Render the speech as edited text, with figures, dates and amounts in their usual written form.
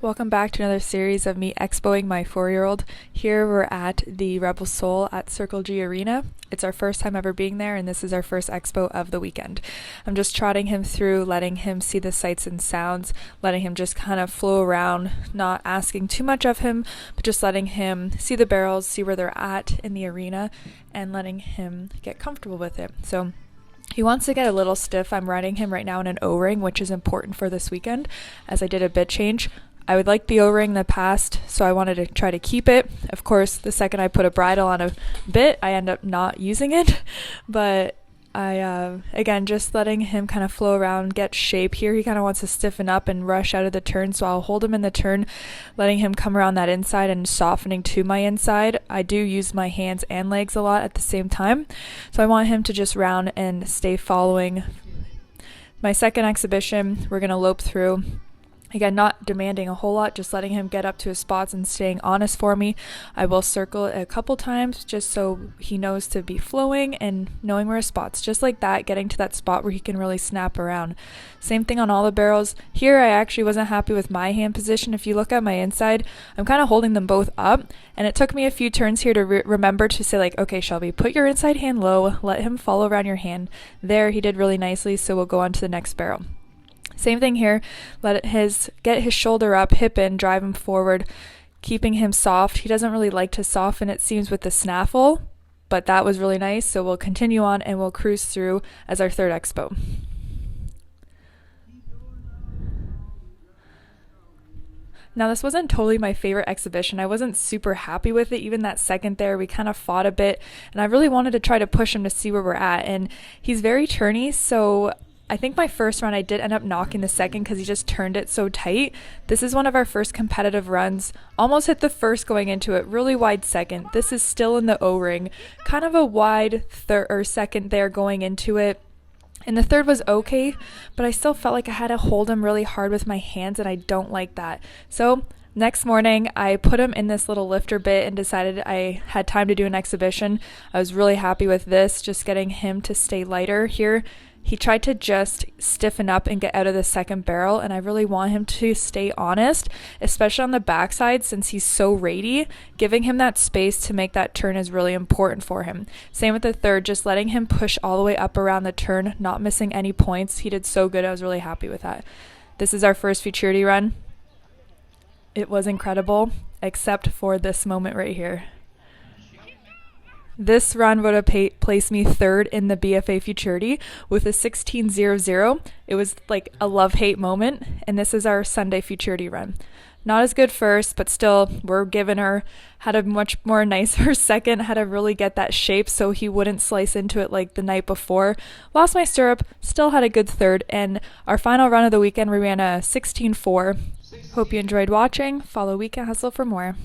Welcome back to another series of me expoing my 4-year-old. Here we're at the Rebel Soul at Circle G Arena. It's our first time ever being there, and this is our first expo of the weekend. I'm just trotting him through, letting him see the sights and sounds, letting him just kind of flow around, not asking too much of him, but just letting him see the barrels, see where they're at in the arena, and letting him get comfortable with it. So he wants to get a little stiff. I'm riding him right now in an O-ring, which is important for this weekend, as I did a bit change. I would like the O-ring in the past, so I wanted to try to keep it. Of course, the second I put a bridle on a bit, I end up not using it. But again, just letting him kind of flow around, get shape. Here he kind of wants to stiffen up and rush out of the turn, so I'll hold him in the turn, letting him come around that inside and softening to my inside. I do use my hands and legs a lot at the same time, so I want him to just round and stay following. My second exhibition, we're going to lope through. Again, not demanding a whole lot, just letting him get up to his spots and staying honest for me. I will circle it a couple times just so he knows to be flowing and knowing where his spots. Just like that, getting to that spot where he can really snap around. Same thing on all the barrels. Here, I actually wasn't happy with my hand position. If you look at my inside, I'm kind of holding them both up. And it took me a few turns here to remember to say like, okay, Shelby, put your inside hand low, let him follow around your hand. There, he did really nicely, so we'll go on to the next barrel. Same thing here, get his shoulder up, hip in, drive him forward, keeping him soft. He doesn't really like to soften, it seems, with the snaffle, but that was really nice. So we'll continue on and we'll cruise through as our third expo. Now, this wasn't totally my favorite exhibition. I wasn't super happy with it. Even that second there, we kind of fought a bit, and I really wanted to try to push him to see where we're at. And he's very turny, so I think my first run I did end up knocking the second because he just turned it so tight. This is one of our first competitive runs. Almost hit the first going into it. Really wide second. This is still in the O-ring. Kind of a wide third or second there going into it. And the third was okay, but I still felt like I had to hold him really hard with my hands, and I don't like that. So next morning, I put him in this little lifter bit and decided I had time to do an exhibition. I was really happy with this, just getting him to stay lighter here. He tried to just stiffen up and get out of the second barrel, and I really want him to stay honest, especially on the backside since he's so ratty. Giving him that space to make that turn is really important for him. Same with the third, just letting him push all the way up around the turn, not missing any points. He did so good. I was really happy with that. This is our first Futurity run. It was incredible, except for this moment right here. This run would have placed me third in the BFA Futurity with a 16.00. It was like a love-hate moment, and this is our Sunday Futurity run. Not as good first, but still, we're giving her, had a much more nicer second, had to really get that shape so he wouldn't slice into it like the night before. Lost my stirrup, still had a good third, and our final run of the weekend, we ran a 16.4. Hope you enjoyed watching. Follow Weekend Hustle for more.